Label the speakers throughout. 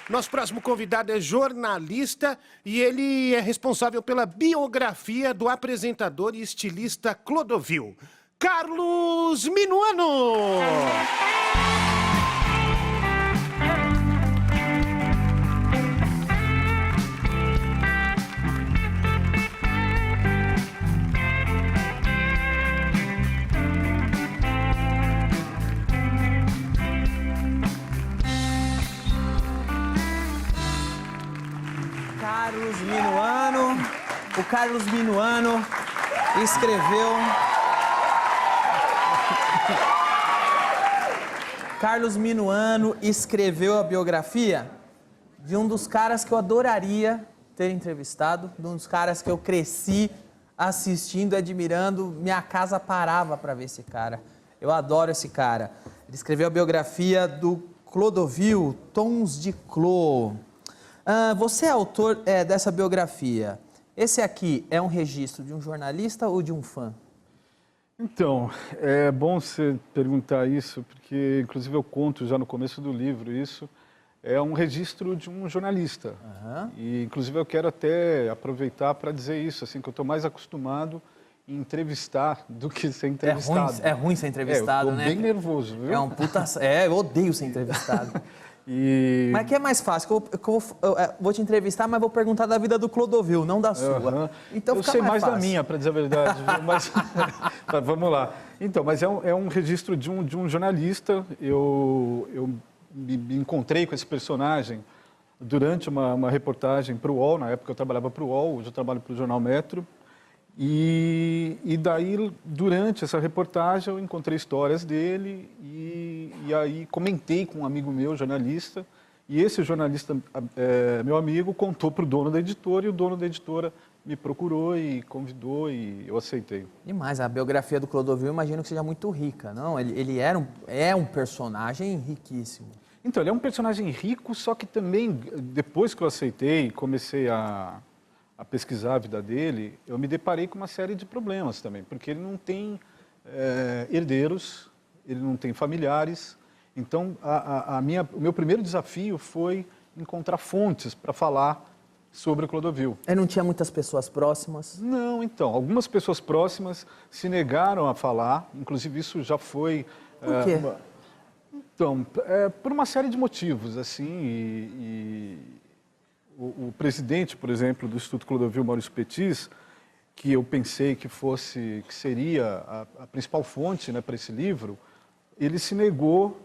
Speaker 1: Nosso próximo convidado é jornalista e ele é responsável pela biografia do apresentador e estilista Clodovil, Carlos Minuano.
Speaker 2: Carlos Minuano. O Carlos Minuano escreveu... Carlos Minuano escreveu a biografia de um dos caras que eu adoraria ter entrevistado, de um dos caras que eu cresci assistindo, admirando. Minha casa parava para ver esse cara. Eu adoro esse cara. Ele escreveu a biografia do Clodovil, Tons de Clô. Você é autor dessa biografia. Esse aqui é um registro de um jornalista ou de um fã?
Speaker 3: Então, é bom você perguntar isso, porque inclusive eu conto já no começo do livro isso. É um registro de um jornalista.
Speaker 2: Uhum.
Speaker 3: E inclusive eu quero até aproveitar para dizer isso, assim, que eu estou mais acostumado em entrevistar do que ser entrevistado.
Speaker 2: É ruim ser entrevistado,
Speaker 3: eu
Speaker 2: né?
Speaker 3: Estou bem nervoso, viu?
Speaker 2: É um puta... eu odeio ser entrevistado.
Speaker 3: E...
Speaker 2: Mas que é mais fácil, eu vou te entrevistar, mas vou perguntar da vida do Clodovil, não da sua.
Speaker 3: Uhum.
Speaker 2: Então
Speaker 3: eu
Speaker 2: fica
Speaker 3: sei
Speaker 2: mais
Speaker 3: da
Speaker 2: fácil.
Speaker 3: minha, para dizer a verdade. Mas vamos lá. Então, mas é um registro de um jornalista. Eu me encontrei com esse personagem durante uma reportagem para o UOL. Na época eu trabalhava para o UOL, hoje eu trabalho para o Jornal Metro. E daí, durante essa reportagem, eu encontrei histórias dele e aí comentei com um amigo meu, jornalista, e esse jornalista, meu amigo, contou para o dono da editora e o dono da editora me procurou e convidou e eu aceitei.
Speaker 2: Demais, a biografia do Clodovil eu imagino que seja muito rica, não? Ele é um personagem riquíssimo.
Speaker 3: Então, ele é um personagem rico, só que também, depois que eu aceitei, comecei a pesquisar a vida dele, eu me deparei com uma série de problemas também, porque ele não tem herdeiros, ele não tem familiares. Então, o meu primeiro desafio foi encontrar fontes para falar sobre o Clodovil.
Speaker 2: Ele não tinha muitas pessoas próximas?
Speaker 3: Não, então, algumas pessoas próximas se negaram a falar, inclusive isso já foi...
Speaker 2: Por quê?
Speaker 3: Então, por uma série de motivos, assim, o presidente, por exemplo, do Instituto Clodovil, Maurício Petis, que eu pensei que seria a principal fonte, né, para esse livro, ele se negou,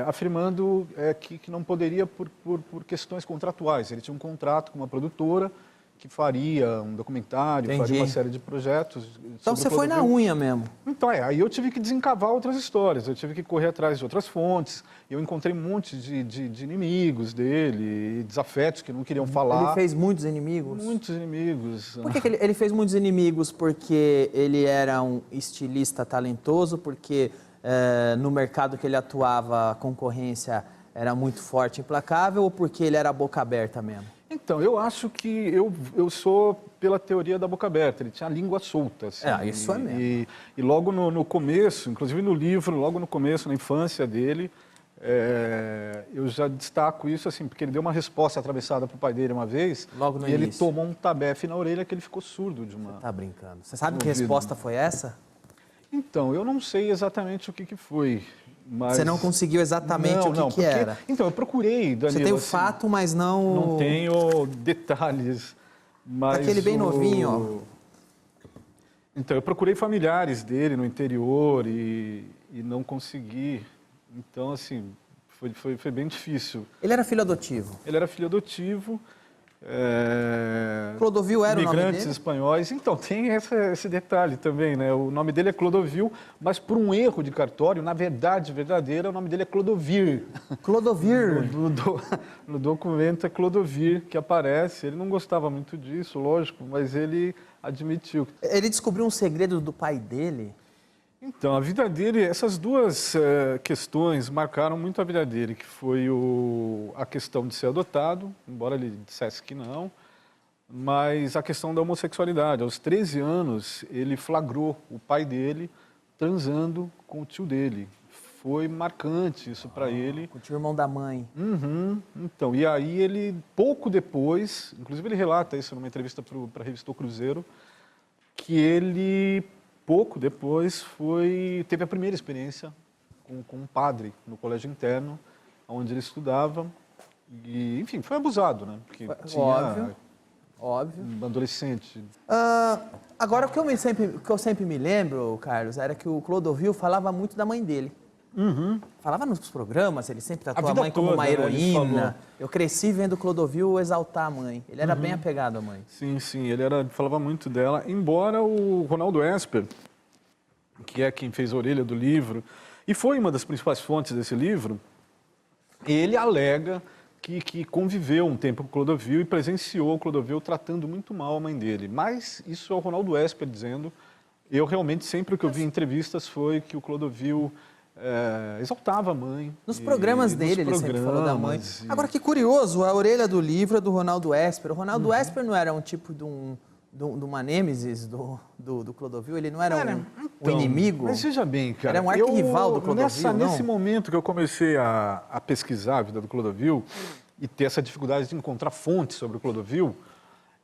Speaker 3: afirmando que não poderia por questões contratuais. Ele tinha um contrato com uma produtora que faria um documentário,
Speaker 2: Entendi.
Speaker 3: faria uma série de projetos.
Speaker 2: Então você foi na unha mesmo?
Speaker 3: Então, aí eu tive que desencavar outras histórias, eu tive que correr atrás de outras fontes. Eu encontrei um monte de inimigos dele, desafetos que não queriam falar.
Speaker 2: Ele fez muitos inimigos?
Speaker 3: Muitos inimigos.
Speaker 2: Por que ele fez muitos inimigos? Porque ele era um estilista talentoso, porque no mercado que ele atuava a concorrência era muito forte e implacável, ou porque ele era boca aberta mesmo?
Speaker 3: Então, eu acho que eu sou pela teoria da boca aberta, ele tinha a língua solta. Assim,
Speaker 2: Isso é mesmo.
Speaker 3: E logo no começo, inclusive no livro, logo no começo, na infância dele, eu já destaco isso, assim, porque ele deu uma resposta atravessada para o pai dele uma vez,
Speaker 2: Logo no
Speaker 3: e ele
Speaker 2: início.
Speaker 3: tomou um tabefe na orelha que ele ficou surdo de uma...
Speaker 2: Você tá brincando. Você sabe que resposta foi essa?
Speaker 3: Então, eu não sei exatamente o que foi. Mas...
Speaker 2: Você não conseguiu exatamente o que era?
Speaker 3: Então, eu procurei, Danilo.
Speaker 2: Você tem o
Speaker 3: assim,
Speaker 2: fato, mas não...
Speaker 3: Não tenho detalhes, mas...
Speaker 2: Aquele bem novinho, ó.
Speaker 3: Então, eu procurei familiares dele no interior e não consegui. Então, assim, foi bem difícil.
Speaker 2: Ele era filho adotivo?
Speaker 3: Ele era filho adotivo.
Speaker 2: Clodovil era o nome
Speaker 3: imigrantes
Speaker 2: dele?
Speaker 3: espanhóis. Então, tem esse detalhe também, né? O nome dele é Clodovil, mas por um erro de cartório, na verdade verdadeira, o nome dele é Clodovir.
Speaker 2: Clodovir?
Speaker 3: No documento é Clodovir que aparece. Ele não gostava muito disso, lógico, mas ele admitiu.
Speaker 2: Ele descobriu um segredo do pai dele?
Speaker 3: Então, a vida dele, essas duas questões marcaram muito a vida dele, que foi a questão de ser adotado, embora ele dissesse que não, mas a questão da homossexualidade. Aos 13 anos, ele flagrou o pai dele transando com o tio dele. foi marcante isso para ele.
Speaker 2: Curtiu o irmão da mãe.
Speaker 3: Uhum. Então, e aí ele, pouco depois, inclusive ele relata isso numa entrevista para a revista O Cruzeiro, que ele, pouco depois, teve a primeira experiência com um padre no colégio interno, onde ele estudava, e, enfim, foi abusado, né? Porque tinha
Speaker 2: Óbvio.
Speaker 3: um adolescente.
Speaker 2: Agora, o que eu sempre me lembro, Carlos, era que o Clodovil falava muito da mãe dele. Falava nos programas, ele sempre tratou a
Speaker 3: vida
Speaker 2: mãe como
Speaker 3: toda,
Speaker 2: uma
Speaker 3: né, ele
Speaker 2: heroína.
Speaker 3: falou.
Speaker 2: Eu cresci vendo o Clodovil exaltar a mãe. Ele era bem apegado à mãe.
Speaker 3: Sim, sim, ele falava muito dela, embora o Ronaldo Esper, que é quem fez a orelha do livro, e foi uma das principais fontes desse livro, ele alega que conviveu um tempo com o Clodovil e presenciou o Clodovil tratando muito mal a mãe dele. Mas isso é o Ronaldo Esper dizendo. Eu realmente, sempre o que eu vi em entrevistas foi que o Clodovil exaltava a mãe.
Speaker 2: Nos programas dele, ele sempre falou da mãe. Agora, que curioso, a orelha do livro é do Ronaldo Esper. O Ronaldo Esper não era um tipo de uma nêmesis do Clodovil? Ele não era um inimigo?
Speaker 3: Mas veja bem, cara.
Speaker 2: Era um arquirrival do Clodovil,
Speaker 3: Nesse momento que eu comecei a pesquisar a vida do Clodovil e ter essa dificuldade de encontrar fontes sobre o Clodovil,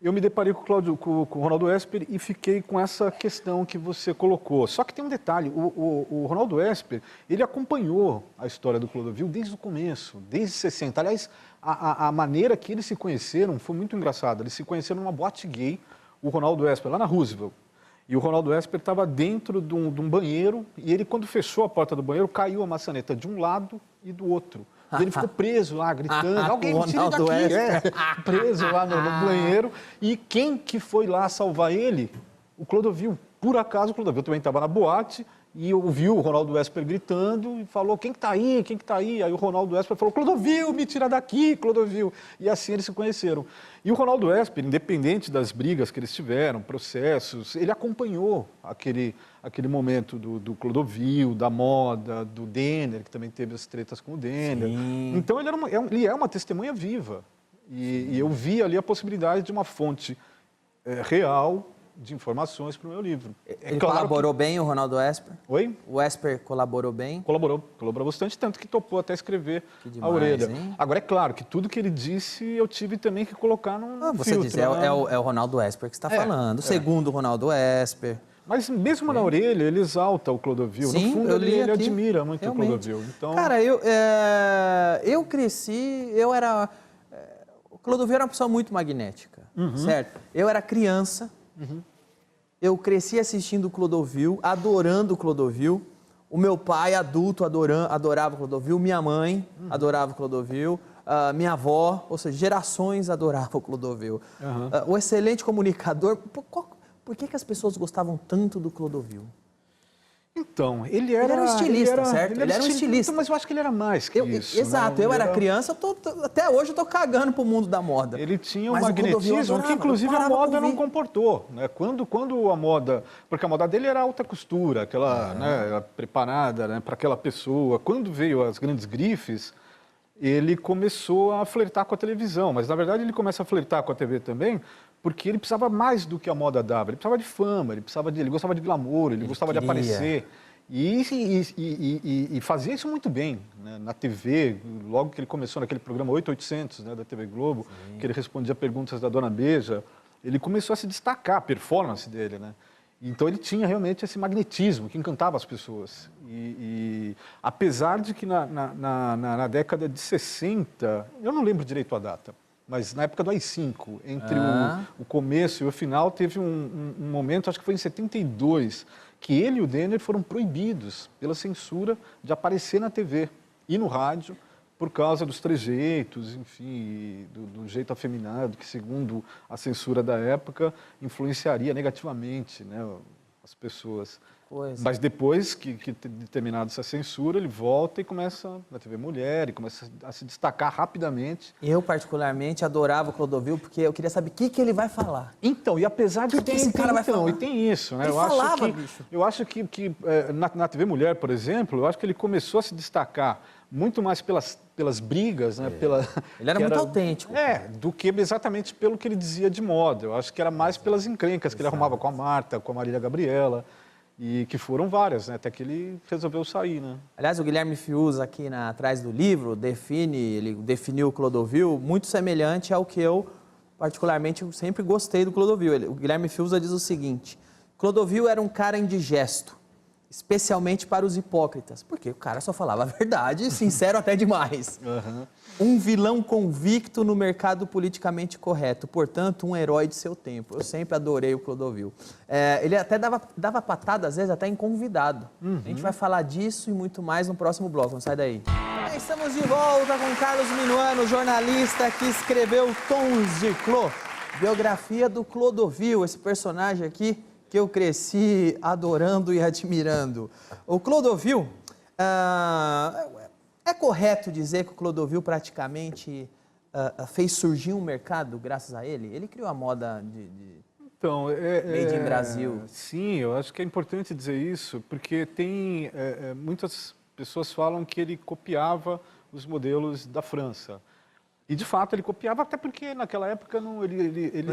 Speaker 3: eu me deparei com o Ronaldo Esper e fiquei com essa questão que você colocou. Só que tem um detalhe, o Ronaldo Esper, ele acompanhou a história do Clodovil desde o começo, desde 60. Aliás, a maneira que eles se conheceram foi muito engraçada. Eles se conheceram numa boate gay, o Ronaldo Esper, lá na Roosevelt. E o Ronaldo Esper estava dentro de um banheiro e ele, quando fechou a porta do banheiro, caiu a maçaneta de um lado e do outro. E ele ficou preso lá, gritando, alguém me tira daqui, preso lá no banheiro. E quem que foi lá salvar ele? O Clodovil. Por acaso, o Clodovil também estava na boate e ouviu o Ronaldo Esper gritando e falou, quem que tá aí, quem que tá aí? Aí o Ronaldo Esper falou, Clodovil, me tira daqui, Clodovil. E assim eles se conheceram. E o Ronaldo Esper, independente das brigas que eles tiveram, processos, ele acompanhou aquele momento do Clodovil, da moda, do Denner, que também teve as tretas com o Denner.
Speaker 2: Sim.
Speaker 3: Então ele é uma testemunha viva. E eu vi ali a possibilidade de uma fonte real de informações para o meu livro.
Speaker 2: Ele colaborou bem, o Ronaldo Esper?
Speaker 3: Oi?
Speaker 2: O Esper colaborou bem?
Speaker 3: Colaborou bastante, tanto que topou até escrever a orelha. Hein? Agora, é claro que tudo que ele disse eu tive também que colocar num
Speaker 2: você
Speaker 3: filtro.
Speaker 2: Diz, é o Ronaldo Esper que está falando, o segundo Ronaldo Esper.
Speaker 3: Mas mesmo na orelha, ele exalta o Clodovil.
Speaker 2: Sim,
Speaker 3: no fundo, ele admira muito
Speaker 2: realmente.
Speaker 3: o Clodovil. Então...
Speaker 2: Cara, eu cresci, o Clodovil era uma pessoa muito magnética, certo? Eu era criança, eu cresci assistindo o Clodovil, adorando o Clodovil. O meu pai, adulto, adorava o Clodovil. Minha mãe adorava o Clodovil. Minha avó, ou seja, gerações adoravam o Clodovil. O excelente comunicador. Por que as pessoas gostavam tanto do Clodovil?
Speaker 3: Então, ele era
Speaker 2: um estilista, certo? Ele era um estilista.
Speaker 3: Mas eu acho que ele era mais que isso.
Speaker 2: Exato,
Speaker 3: né?
Speaker 2: Eu era criança, até hoje eu estou cagando pro mundo da moda.
Speaker 3: Ele tinha um magnetismo que, inclusive, a moda não comportou. Né? Quando a moda... Porque a moda dele era alta costura, aquela né, preparada né, para aquela pessoa. Quando veio as grandes grifes, ele começou a flertar com a televisão. Mas, na verdade, ele começa a flertar com a TV também, porque ele precisava mais do que a moda dava. Ele precisava de fama, ele gostava de glamour, ele gostava de aparecer. E fazia isso muito bem, né? Na TV, logo que ele começou naquele programa 8800, né, da TV Globo, que ele respondia perguntas da Dona Beija, ele começou a se destacar, a performance dele, né? Então ele tinha realmente esse magnetismo que encantava as pessoas. Apesar de que na década de 60, eu não lembro direito a data, mas na época do AI-5, entre o começo e o final, teve um momento, acho que foi em 72, que ele e o Denner foram proibidos pela censura de aparecer na TV e no rádio por causa dos trejeitos, enfim, do jeito afeminado, que segundo a censura da época influenciaria negativamente, né, as pessoas. Mas depois que terminada essa censura, ele volta e começa na TV Mulher, e começa a se destacar rapidamente.
Speaker 2: Eu, particularmente, adorava o Clodovil, porque eu queria saber o que ele vai falar.
Speaker 3: Então, e apesar de...
Speaker 2: que esse cara vai falar?
Speaker 3: E tem isso, né? Eu acho que na TV Mulher, por exemplo, eu acho que ele começou a se destacar muito mais pelas brigas, né?
Speaker 2: Ele era muito autêntico.
Speaker 3: Do que exatamente pelo que ele dizia de moda. Eu acho que era mais pelas encrencas que ele arrumava com a Marta, com a Marília Gabriela. E que foram várias, né? Até que ele resolveu sair, né?
Speaker 2: Aliás, o Guilherme Fiuza, aqui atrás do livro, ele definiu o Clodovil muito semelhante ao que eu, particularmente, sempre gostei do Clodovil. O Guilherme Fiuza diz o seguinte: Clodovil era um cara indigesto, especialmente para os hipócritas, porque o cara só falava a verdade, sincero até demais. Um vilão convicto no mercado politicamente correto, portanto, um herói de seu tempo. Eu sempre adorei o Clodovil. Ele até dava patada, às vezes, até em convidado. A gente vai falar disso e muito mais no próximo bloco, não sai daí. Estamos de volta com Carlos Minuano, jornalista que escreveu Tons de Clô, biografia do Clodovil, esse personagem aqui que eu cresci adorando e admirando. O Clodovil, é correto dizer que o Clodovil praticamente fez surgir um mercado graças a ele? Ele criou a moda
Speaker 3: Então,
Speaker 2: Made in Brasil.
Speaker 3: Sim, eu acho que é importante dizer isso, porque tem muitas pessoas falam que ele copiava os modelos da França. E, de fato, ele copiava, até porque naquela época não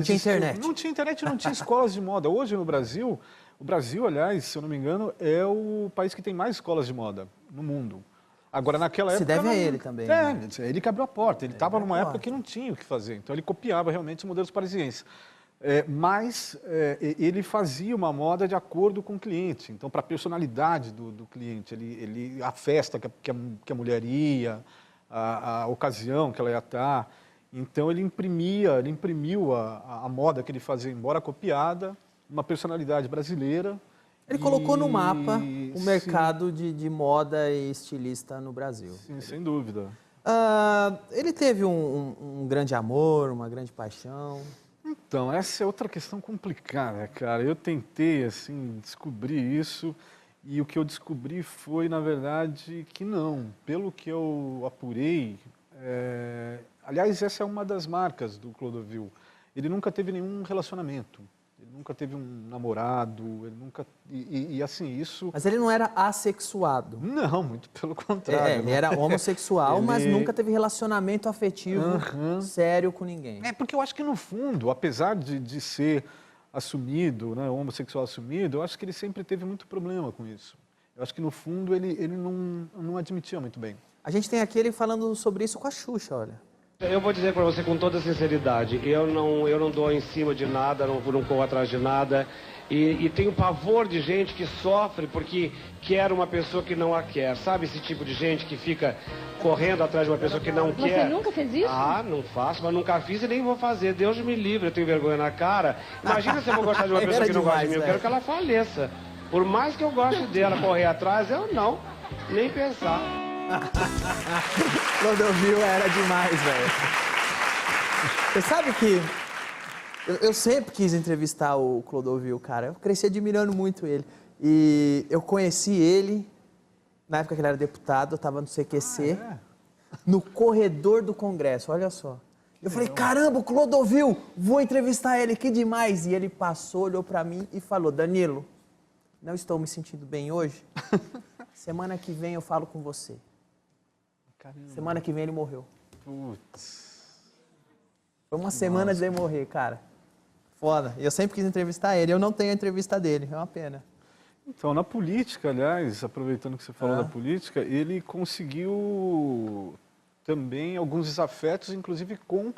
Speaker 2: tinha internet.
Speaker 3: Não tinha internet, não tinha escolas de moda. Hoje, no Brasil, o Brasil, aliás, se eu não me engano, é o país que tem mais escolas de moda no mundo. Agora, naquela época...
Speaker 2: Se deve a ele também. Né?
Speaker 3: Ele que abriu a porta. Ele estava numa época que não tinha o que fazer. Então, ele copiava realmente os modelos parisienses. Mas ele fazia uma moda de acordo com o cliente. Então, para a personalidade do cliente, a festa que a mulher ia, a ocasião que ela ia estar. Então, ele imprimiu a moda que ele fazia, embora copiada, uma personalidade brasileira.
Speaker 2: Ele colocou no mapa o mercado de moda e estilista no Brasil.
Speaker 3: Sim, sem dúvida.
Speaker 2: Ele teve um grande amor, uma grande paixão.
Speaker 3: Então, essa é outra questão complicada, cara. Eu tentei, assim, descobrir isso e o que eu descobri foi, na verdade, que não. Pelo que eu apurei, aliás, essa é uma das marcas do Clodovil. Ele nunca teve nenhum relacionamento. Ele nunca teve um namorado, ele nunca... E assim, isso...
Speaker 2: Mas ele não era assexuado.
Speaker 3: Não, muito pelo contrário.
Speaker 2: Ele era homossexual, mas nunca teve relacionamento afetivo sério com ninguém.
Speaker 3: Porque eu acho que, no fundo, apesar de ser assumido, né, homossexual assumido, eu acho que ele sempre teve muito problema com isso. Eu acho que, no fundo, ele não admitia muito bem.
Speaker 2: A gente tem aqui ele falando sobre isso com a Xuxa, olha.
Speaker 4: Eu vou dizer para você com toda sinceridade, eu não dou em cima de nada, não corro atrás de nada e tenho pavor de gente que sofre porque quer uma pessoa que não a quer. Sabe esse tipo de gente que fica correndo atrás de uma pessoa que não quer?
Speaker 5: Você nunca fez isso?
Speaker 4: Ah, não faço, mas nunca fiz e nem vou fazer. Deus me livre, eu tenho vergonha na cara. Imagina se eu vou gostar de uma pessoa que não gosta de mim, eu quero que ela faleça. Por mais que eu goste dela correr atrás, eu não, nem pensar.
Speaker 2: Clodovil era demais, velho. Você sabe que eu sempre quis entrevistar o Clodovil, cara. Eu cresci admirando muito ele. E eu conheci ele na época que ele era deputado, eu estava no CQC, no corredor do Congresso, olha só. Eu falei, caramba, o Clodovil, vou entrevistar ele, que demais. E ele passou, olhou para mim e falou, Danilo, não estou me sentindo bem hoje. Semana que vem eu falo com você.
Speaker 3: Caramba.
Speaker 2: Semana que vem ele morreu.
Speaker 3: Putz.
Speaker 2: Foi uma semana de ele morrer, cara. Foda. E eu sempre quis entrevistar ele. Eu não tenho a entrevista dele. É uma pena.
Speaker 3: Então, na política, aliás, aproveitando que você falou da política, ele conseguiu também alguns desafetos, inclusive com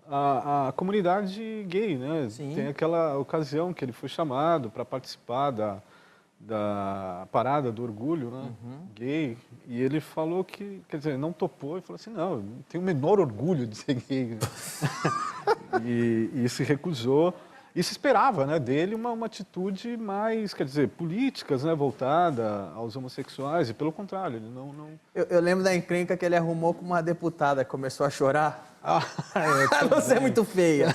Speaker 3: a comunidade gay, né?
Speaker 2: Sim.
Speaker 3: Tem aquela ocasião que ele foi chamado para participar da parada do orgulho, né, gay, e ele falou que, quer dizer, não topou e falou assim, não, eu tenho o menor orgulho de ser gay. e se recusou. E se esperava, né, dele uma atitude mais, quer dizer, políticas, né, voltada aos homossexuais, e pelo contrário, ele não...
Speaker 2: Eu lembro da encrenca que ele arrumou com uma deputada que começou a chorar. Você é muito feia.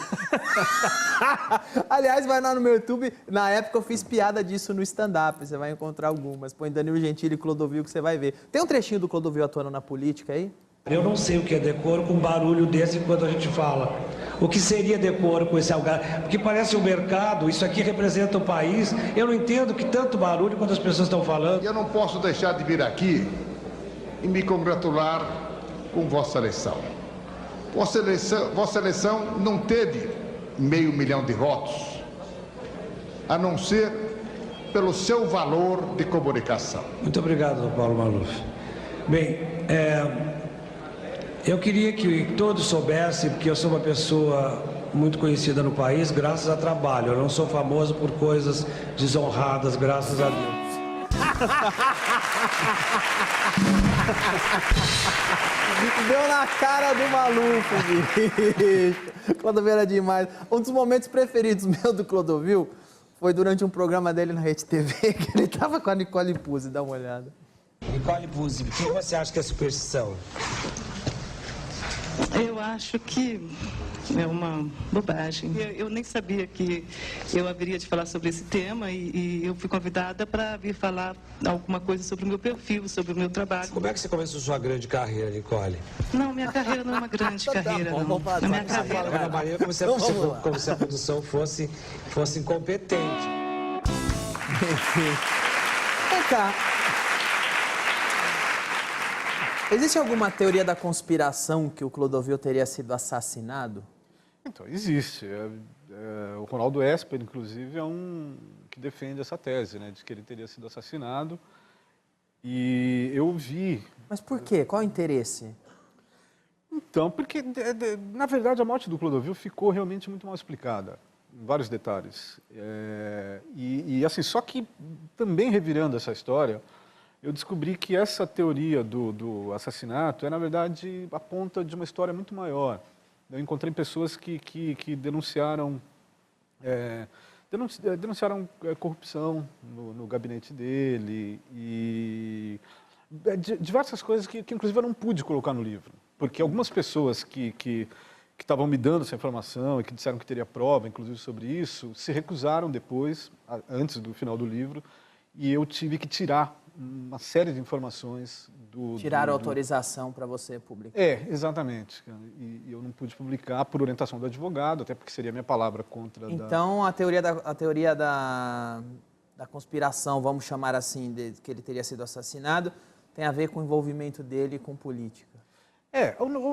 Speaker 2: Aliás, vai lá no meu YouTube. Na época eu fiz piada disso no stand-up. Você vai encontrar algumas. Põe Danilo Gentili e Clodovil que você vai ver. Tem um trechinho do Clodovil atuando na política aí?
Speaker 6: Eu não sei o que é decoro com um barulho desse enquanto a gente fala. O que seria decoro com esse algar? Porque parece um mercado, isso aqui representa o país. Eu não entendo que tanto barulho quando as pessoas estão falando.
Speaker 7: Eu não posso deixar de vir aqui e me congratular com Vossa eleição. Vossa eleição não teve 500 mil de votos, a não ser pelo seu valor de comunicação.
Speaker 6: Muito obrigado, Paulo Maluf. Bem, eu queria que todos soubessem que eu sou uma pessoa muito conhecida no país graças a trabalho. Eu não sou famoso por coisas desonradas, graças a Deus.
Speaker 2: Deu na cara do Maluf, bicho. Clodovil era demais. Um dos momentos preferidos meu do Clodovil foi durante um programa dele na Rede TV, que ele tava com a Nicole Puzzi, dá uma olhada.
Speaker 6: Nicole Puzzi, o que você acha que é superstição?
Speaker 5: Eu acho que é uma bobagem. Eu nem sabia que eu haveria de falar sobre esse tema e eu fui convidada para vir falar alguma coisa sobre o meu perfil, sobre o meu trabalho.
Speaker 6: Como é que você começou sua grande carreira, Nicole?
Speaker 5: Não, minha carreira não é uma grande carreira, não. A minha carreira...
Speaker 6: Na Bahia, como se a produção fosse incompetente.
Speaker 2: Vem cá. Existe alguma teoria da conspiração que o Clodovil teria sido assassinado?
Speaker 3: Então, existe. O Ronaldo Esper, inclusive, é um que defende essa tese, né, de que ele teria sido assassinado. E eu vi...
Speaker 2: Mas por quê? Qual o interesse?
Speaker 3: Então, porque, na verdade, a morte do Clodovil ficou realmente muito mal explicada, em vários detalhes. Assim, só que, também revirando essa história, eu descobri que essa teoria do assassinato é, na verdade, a ponta de uma história muito maior. Eu encontrei pessoas que denunciaram, denunciaram corrupção no gabinete dele e diversas coisas que, inclusive, eu não pude colocar no livro. Porque algumas pessoas que estavam me dando essa informação e que disseram que teria prova, inclusive, sobre isso, se recusaram depois, antes do final do livro, e eu tive que tirar uma série de informações
Speaker 2: Tiraram a autorização para você publicar.
Speaker 3: Exatamente. E eu não pude publicar por orientação do advogado, até porque seria a minha palavra contra...
Speaker 2: Então, a teoria da conspiração, vamos chamar assim, de que ele teria sido assassinado, tem a ver com o envolvimento dele com política.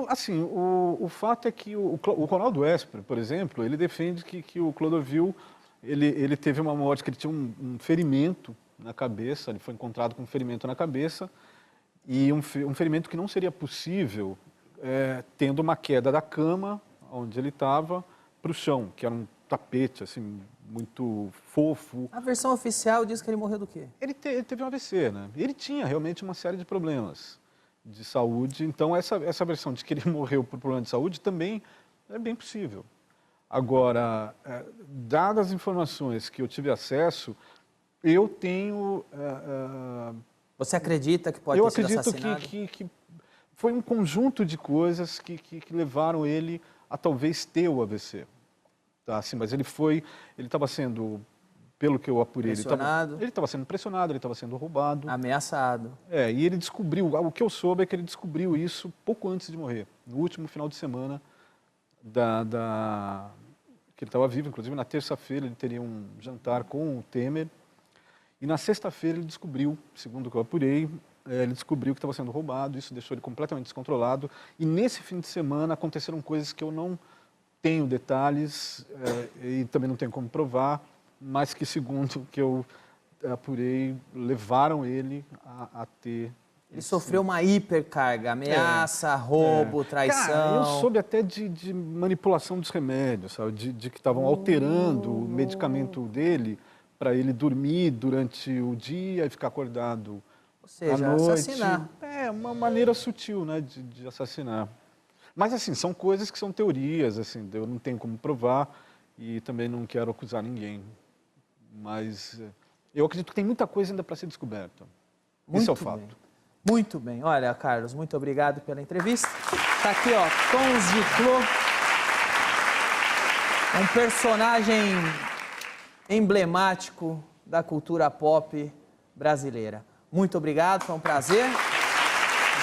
Speaker 3: Assim, o fato é que o Ronaldo Esper, por exemplo, ele defende que o Clodovil, ele teve uma morte, que ele tinha um ferimento na cabeça, ele foi encontrado com um ferimento na cabeça, e um ferimento que não seria possível tendo uma queda da cama, onde ele estava, para o chão, que era um tapete, assim, muito fofo.
Speaker 2: A versão oficial diz que ele morreu do quê?
Speaker 3: Ele teve um AVC, né? Ele tinha realmente uma série de problemas de saúde, então essa versão de que ele morreu por problema de saúde também é bem possível. Agora, dadas as informações que eu tive acesso, eu tenho...
Speaker 2: Você acredita que pode ter sido assassinado?
Speaker 3: Eu acredito que foi um conjunto de coisas que levaram ele a talvez ter o AVC. Tá? Assim, mas ele estava sendo, pelo que eu apurei, ele estava sendo pressionado, ele estava sendo roubado.
Speaker 2: Ameaçado.
Speaker 3: E ele descobriu, o que eu soube é que ele descobriu isso pouco antes de morrer, no último final de semana que ele estava vivo. Inclusive, na terça-feira ele teria um jantar com o Temer. E na sexta-feira ele descobriu, segundo o que eu apurei, ele descobriu que estava sendo roubado, isso deixou ele completamente descontrolado. E nesse fim de semana aconteceram coisas que eu não tenho detalhes e também não tenho como provar, mas que, segundo o que eu apurei, levaram ele a ter...
Speaker 2: Ele sofreu uma hipercarga, ameaça, roubo, traição...
Speaker 3: Cara, eu soube até de manipulação dos remédios, sabe? De que estavam alterando o medicamento dele para ele dormir durante o dia e ficar acordado à noite.
Speaker 2: Assassinar.
Speaker 3: Uma maneira sutil, né, de assassinar. Mas, assim, são coisas que são teorias, assim, eu não tenho como provar e também não quero acusar ninguém. Mas eu acredito que tem muita coisa ainda para ser descoberta. Esse é o fato.
Speaker 2: Bem. Muito bem. Olha, Carlos, muito obrigado pela entrevista. Está aqui, ó, Tons de Clô. Um personagem emblemático da cultura pop brasileira. Muito obrigado, foi um prazer.